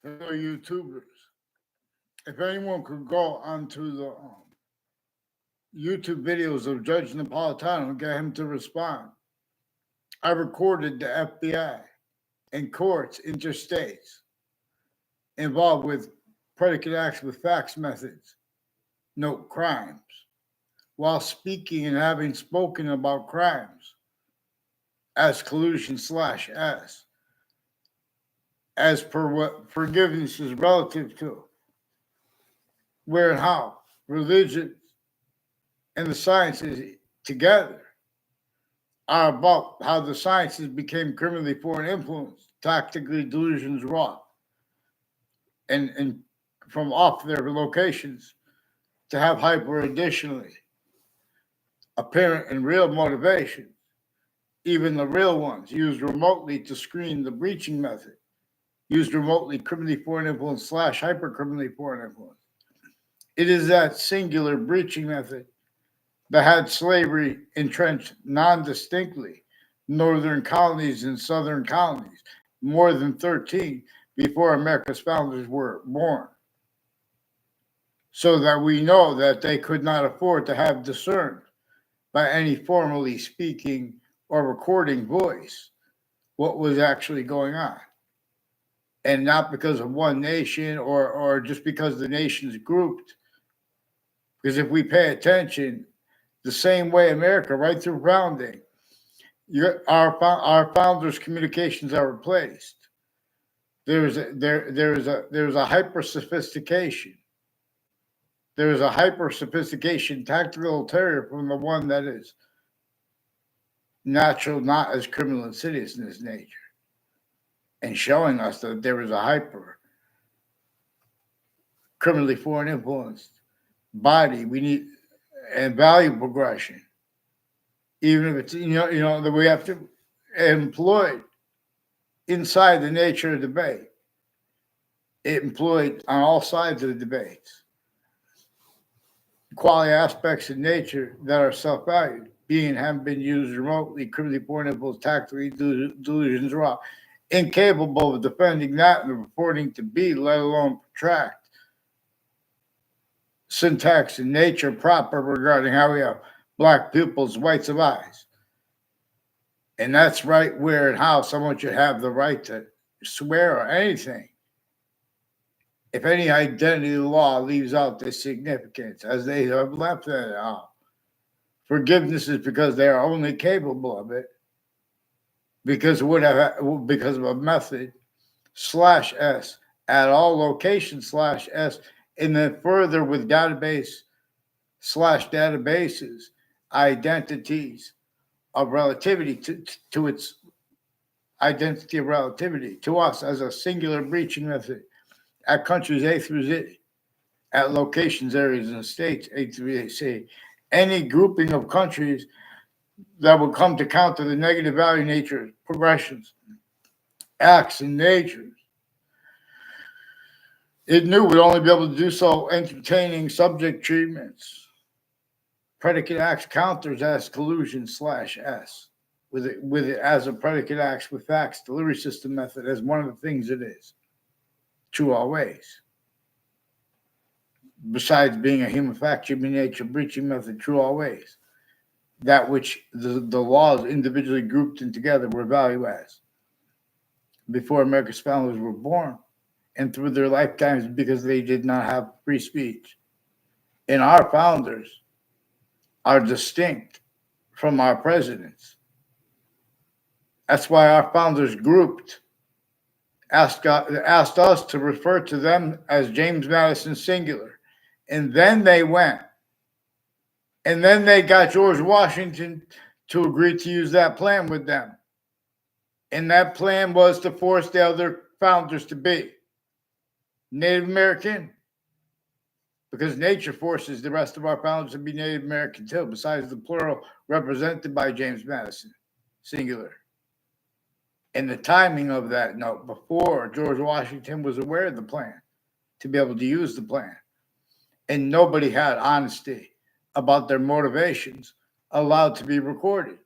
for the YouTubers. If anyone could go onto the YouTube videos of Judge Napolitano and get him to respond, I recorded the FBI and courts interstates involved with predicate acts with facts methods, note crimes, while speaking and having spoken about crimes as collusion slash as per what forgiveness is relative to, where and how religion and the sciences together are about how the sciences became criminally foreign influence, tactically delusions wrought, and from off their locations to have hyper additionally apparent and real motivation, even the real ones used remotely to screen the breaching method, used remotely criminally foreign influence slash hyper criminally foreign influence. It is that singular breaching method that had slavery entrenched non distinctly, northern colonies and southern colonies, more than 13 before America's founders were born, so that we know that they could not afford to have discerned by any formally speaking or recording voice what was actually going on. And not because of one nation or just because the nations grouped. Because if we pay attention, the same way America, right through founding, our founders' communications are replaced. There's a hyper sophistication. There is a hyper sophistication tactical ulterior from the one that is natural, not as criminal insidious in its nature, and showing us that there is a hyper criminally foreign influenced body. We need and value progression, even if it's that we have to employ inside the nature of debate. It employed on all sides of the debates. Quality aspects of nature that are self-valued, being haven't been used remotely, criminally foreign influence, tactically delusions raw, incapable of defending that and reporting to be, let alone protract syntax and nature proper regarding how we have black pupils, whites of eyes. And that's right where and how someone should have the right to swear or anything. If any identity law leaves out this significance, as they have left it out, forgiveness is because they are only capable of it because of a method slash s at all locations slash s, and then further with database slash databases identities of relativity to its identity of relativity to us as a singular breaching method at countries A through Z, at locations, areas, and states A through Z. Any grouping of countries that would come to counter the negative value nature, progressions, acts, and natures, it knew would only be able to do so entertaining subject treatments, predicate acts counters as collusion slash S, with it as a predicate acts with facts delivery system method as one of the things it is. True always. Besides being a human fact, human nature breaching method, true always. That which the laws individually grouped and together were value as before America's founders were born and through their lifetimes because they did not have free speech. And our founders are distinct from our presidents. That's why our founders grouped, asked us to refer to them as James Madison singular. And then they went. And then they got George Washington to agree to use that plan with them. And that plan was to force the other founders to be Native American, because nature forces the rest of our founders to be Native American too, besides the plural represented by James Madison, singular. And the timing of that note before George Washington was aware of the plan to be able to use the plan. And nobody had honesty about their motivations allowed to be recorded.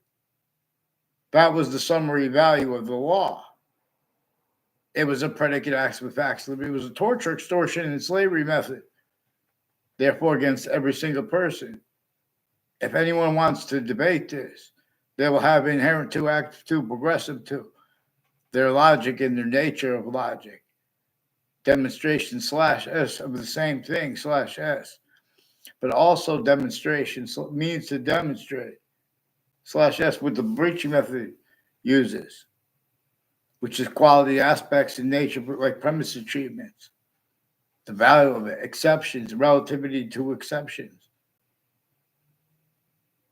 That was the summary value of the law. It was a predicate acts with facts. It was a torture, extortion, and slavery method. Therefore, against every single person. If anyone wants to debate this, they will have inherent to, active to, progressive to, their logic and their nature of logic. Demonstration /S of the same thing /S. But also demonstration means to demonstrate /S what the breaching method uses, which is quality aspects in nature, like premises treatments, the value of it, exceptions, relativity to exceptions.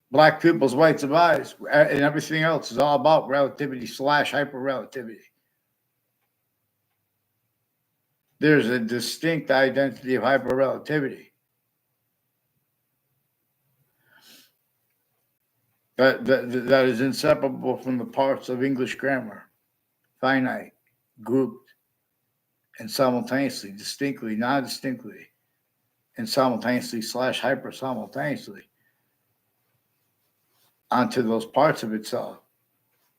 Black people's rights of eyes and everything else is all about relativity /hyperrelativity. There's a distinct identity of hyperrelativity. That is inseparable from the parts of English grammar, finite, grouped, and simultaneously, distinctly, non-distinctly, and simultaneously /hyper simultaneously onto those parts of itself,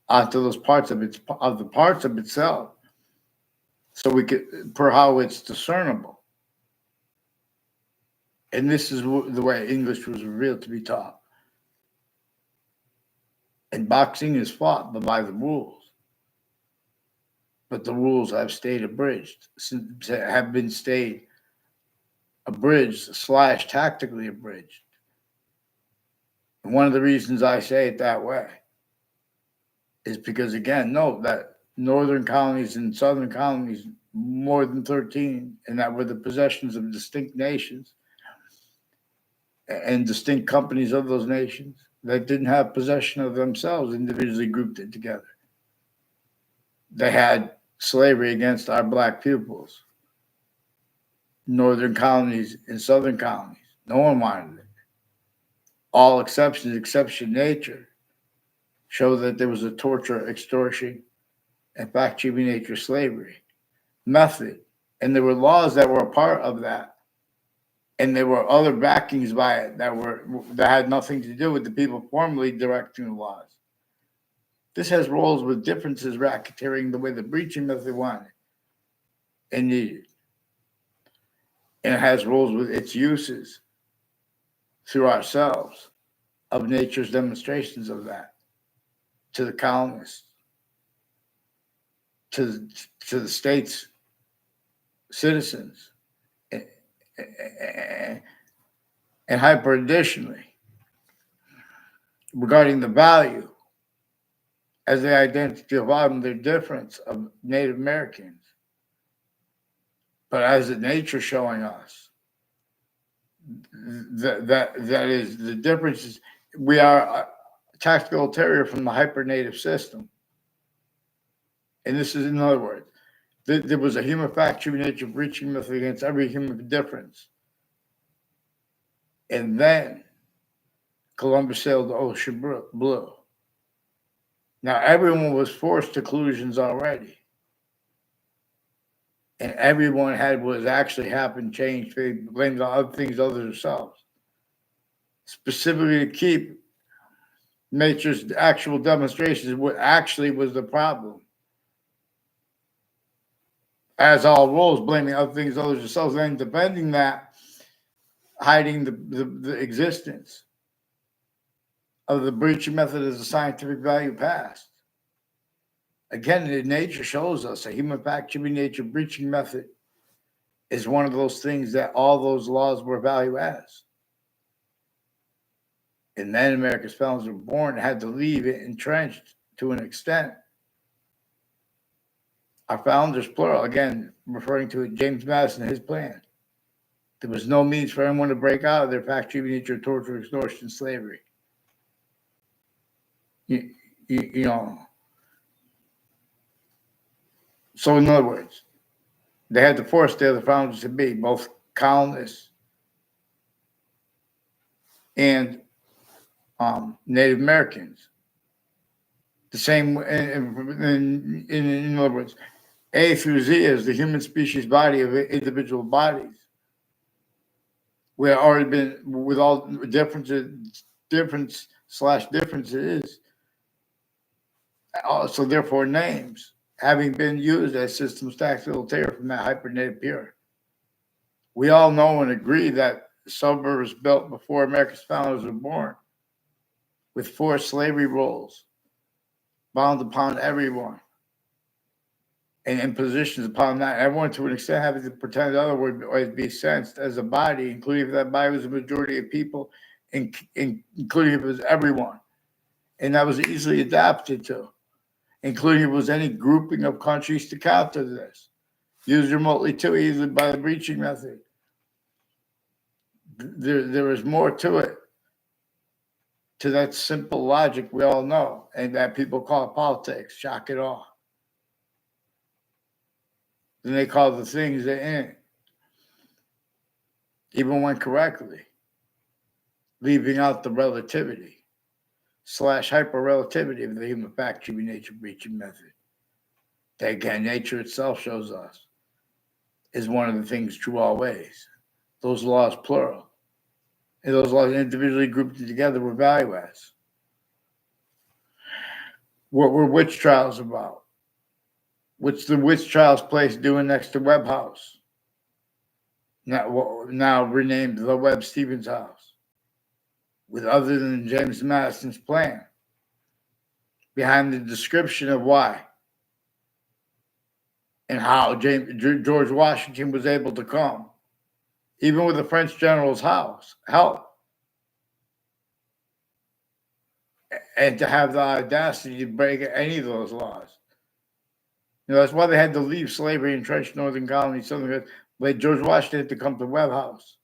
onto those parts of the parts of itself, so we could per how it's discernible. And this is the way English was revealed to be taught. And boxing is fought by the rules. But the rules have stayed abridged, have been stayed abridged / tactically abridged. And one of the reasons I say it that way is because, again, note that northern colonies and southern colonies, more than 13, and that were the possessions of distinct nations and distinct companies of those nations that didn't have possession of themselves, individually grouped it together. They had slavery against our black pupils, northern colonies and southern colonies. No one wanted it. All exceptions, exception nature, show that there was a torture, extortion, and fact-cheating nature slavery method. And there were laws that were a part of that. And there were other backings by it that had nothing to do with the people formally directing the laws. This has roles with differences racketeering the way the breaching method wanted and needed. And it has roles with its uses through ourselves of nature's demonstrations of that to the colonists, to the state's citizens, and hyper additionally, regarding the value as the identity of them, their difference of Native Americans, but as the nature showing us that is the difference is we are a tactical ulterior from the hyper native system. And this is, in other words, there was a human factor nature breaching method against every human difference. And then Columbus sailed the ocean blue. Now, everyone was forced to collusions already. And everyone had what actually happened changed. They blamed on other things other than themselves. Specifically to keep nature's actual demonstrations what actually was the problem. As all rules, blaming other things other than themselves, then defending that, hiding the existence of the breaching method as a scientific value past. Again, nature shows us a human fact nature breaching method is one of those things that all those laws were value as. And then America's founders were born and had to leave it entrenched to an extent. Our founders, plural, again, referring to it, James Madison, his plan. There was no means for anyone to break out of their fact nature, torture, extortion, slavery. You know. So in other words, they had to force the other founders to be both colonists and Native Americans. The same, in other words, A through Z is the human species body of individual bodies. We had already been, with all difference / differences, so therefore names having been used as systems facilitator from that hypernative period. We all know and agree that suburbs built before America's founders were born, with forced slavery rules bound upon everyone, and impositions upon that everyone, to an extent, having to pretend the other would always be sensed as a body, including if that body was a majority of people, including if it was everyone. And that was easily adapted to, including if it was any grouping of countries to counter this, used remotely too easily by the breaching method. There is more to it, to that simple logic we all know, and that people call politics, shock it all. Then they call the things they're in, even when correctly, leaving out the relativity / hyper-relativity of the human fact human nature breaching method. That, again, nature itself shows us is one of the things true always. Those laws, plural. And those laws individually grouped together were value adds. What were witch trials about? What's the witch trials place doing next to Webb House? Now renamed the Webb Stevens House, with other than James Madison's plan behind the description of why and how George Washington was able to come, even with the French general's help, and to have the audacity to break any of those laws. That's why they had to leave slavery entrenched northern colonies. Like George Washington had to come to Webb House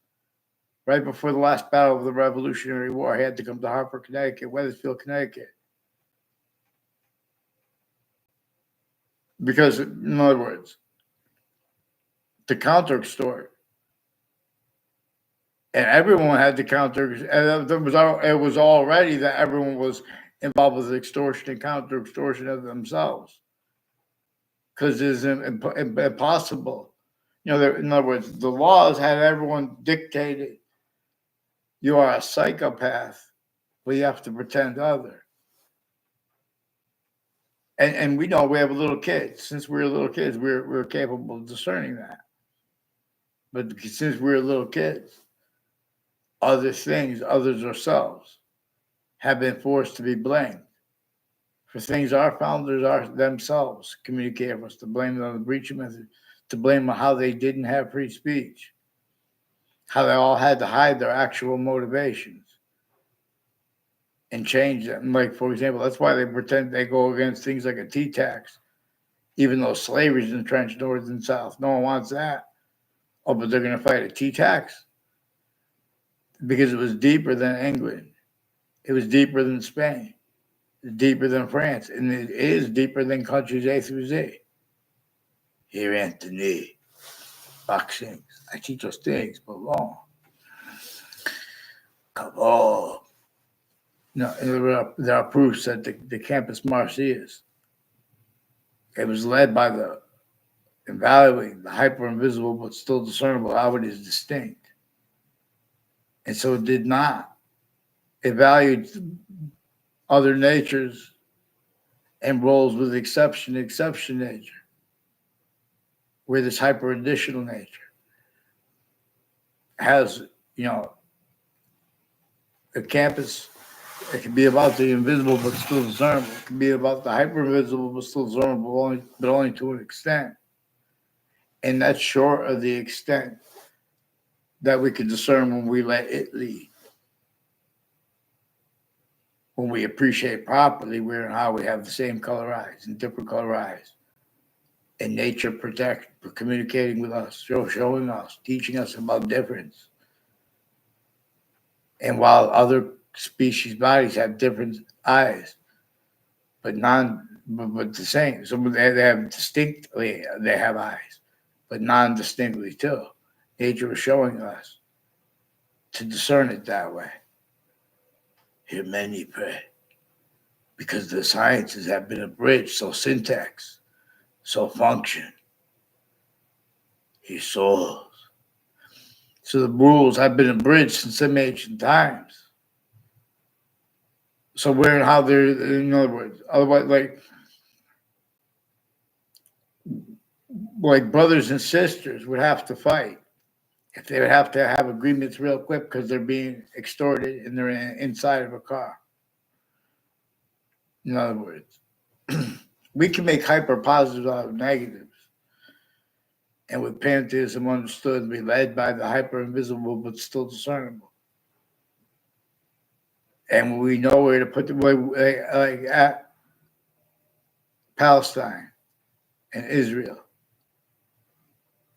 right before the last battle of the Revolutionary War. He had to come to Hartford, Connecticut, Wethersfield, Connecticut. Because, in other words, to counter-extort. And everyone had to counter. And it was already that everyone was involved with extortion and counter-extortion of themselves. Because it's impossible. In other words, the laws had everyone dictated. You are a psychopath, but you have to pretend other. And we know we have little kids. Since we were little kids, we're capable of discerning that. But since we were little kids, other things, others ourselves, have been forced to be blamed for things our founders themselves communicated for us, to blame them on the breaching method, to blame them how they didn't have free speech, how they all had to hide their actual motivations and change them. Like, for example, that's why they pretend they go against things like a tea tax, even though slavery is entrenched north and south. No one wants that. Oh, but they're going to fight a tea tax? Because it was deeper than England. It was deeper than Spain. It's deeper than France. And it is deeper than countries A through Z. Here, Anthony. Boxing. I teach those things, but long. Come on. No, there are proofs that the Campus Martius, it was led by the evaluating the hyper-invisible but still discernible how it is distinct. And so it did not evaluate other natures and roles with exception nature, where this hyper-additional nature has, a campus. It can be about the invisible but still discernible. It can be about the hyper-invisible but still discernible, but only to an extent. And that's short of the extent that we can discern when we let it lead. When we appreciate properly where and how we have the same color eyes and different color eyes. And nature communicating with us, showing us, teaching us about difference. And while other species bodies have different eyes, but the same. So they have eyes, but non-distinctly too. Nature is showing us to discern it that way. Hear many pray, because the sciences have been abridged, so syntax, so function. He souls. So the rules have been abridged since some ancient times. So where and how they're, in other words, otherwise, like, like brothers and sisters would have to fight. If they would have to have agreements real quick because they're being extorted and they're inside of a car. In other words, we can make hyper positives out of negatives. And with pantheism understood to be led by the hyper invisible but still discernible. And we know where to put the way, like at Palestine and Israel.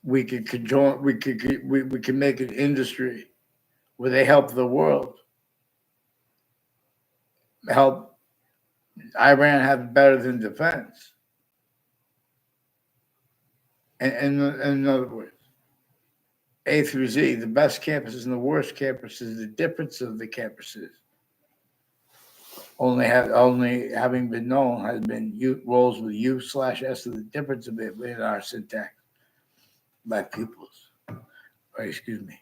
We could control, we can make an industry where they help the world, help Iran have better than defense. And in other words, A through Z, the best campuses and the worst campuses, the difference of the campuses. Only having been known has been roles with U/S of the difference of it in our syntax by pupils. Or excuse me.